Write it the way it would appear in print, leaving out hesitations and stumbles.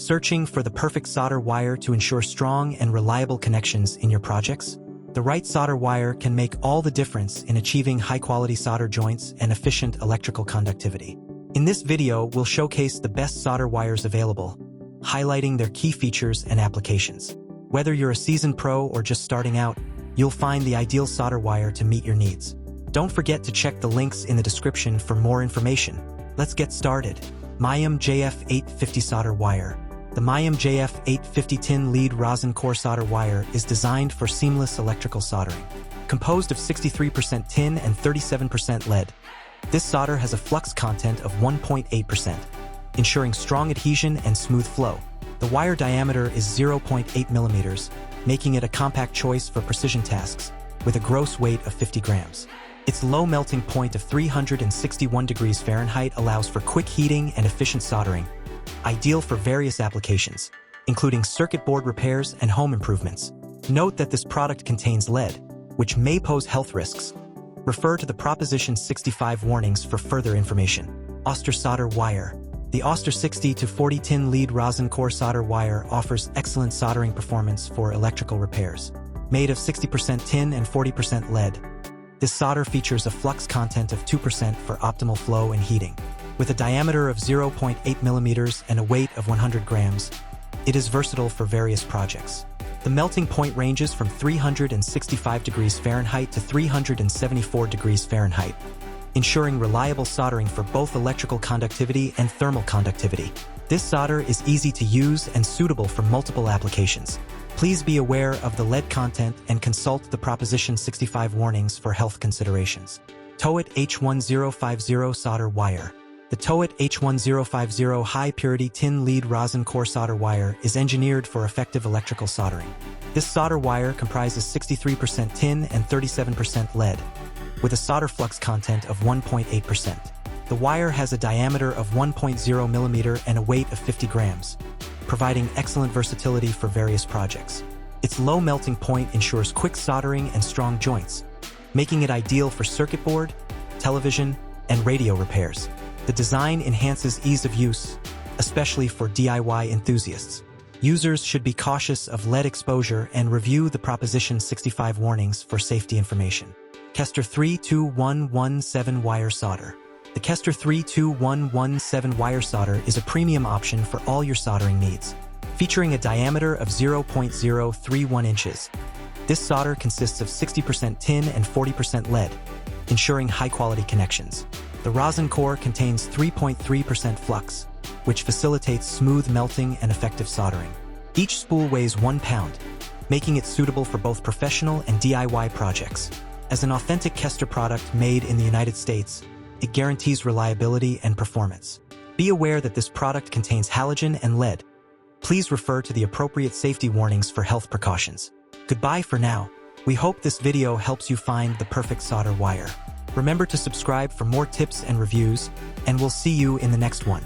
Searching for the perfect solder wire to ensure strong and reliable connections in your projects? The right solder wire can make all the difference in achieving high-quality solder joints and efficient electrical conductivity. In this video, we'll showcase the best solder wires available, highlighting their key features and applications. Whether you're a seasoned pro or just starting out, you'll find the ideal solder wire to meet your needs. Don't forget to check the links in the description for more information. Let's get started. MAIYUM JF850 solder wire. The MAIYUM JF850 tin lead rosin core solder wire is designed for seamless electrical soldering. Composed of 63% tin and 37% lead, this solder has a flux content of 1.8%, ensuring strong adhesion and smooth flow. The wire diameter is 0.8 millimeters, making it a compact choice for precision tasks, with a gross weight of 50 grams. Its low melting point of 361 degrees Fahrenheit allows for quick heating and efficient soldering, ideal for various applications, including circuit board repairs and home improvements. Note that this product contains lead, which may pose health risks. Refer to the Proposition 65 warnings for further information. AUSTOR solder wire. The AUSTOR 60-40 tin lead rosin core solder wire offers excellent soldering performance for electrical repairs. Made of 60% tin and 40% lead, this solder features a flux content of 2% for optimal flow and heating. With a diameter of 0.8 millimeters and a weight of 100 grams, it is versatile for various projects. The melting point ranges from 365 degrees Fahrenheit to 374 degrees Fahrenheit, ensuring reliable soldering for both electrical conductivity and thermal conductivity. This solder is easy to use and suitable for multiple applications. Please be aware of the lead content and consult the Proposition 65 warnings for health considerations. TOWOT H1050 solder wire. The TOWOT H1050 high-purity tin lead rosin core solder wire is engineered for effective electrical soldering. This solder wire comprises 63% tin and 37% lead, with a solder flux content of 1.8%. The wire has a diameter of 1.0 millimeter and a weight of 50 grams, providing excellent versatility for various projects. Its low melting point ensures quick soldering and strong joints, making it ideal for circuit board, television, and radio repairs. The design enhances ease of use, especially for DIY enthusiasts. Users should be cautious of lead exposure and review the Proposition 65 warnings for safety information. KESTER 32117 wire solder. The KESTER 32117 wire solder is a premium option for all your soldering needs. Featuring a diameter of 0.031 inches, this solder consists of 60% tin and 40% lead, ensuring high-quality connections. The rosin core contains 3.3% flux, which facilitates smooth melting and effective soldering. Each spool weighs 1 pound, making it suitable for both professional and DIY projects. As an authentic KESTER product made in the United States, it guarantees reliability and performance. Be aware that this product contains halogen and lead. Please refer to the appropriate safety warnings for health precautions. Goodbye for now. We hope this video helps you find the perfect solder wire. Remember to subscribe for more tips and reviews, and we'll see you in the next one.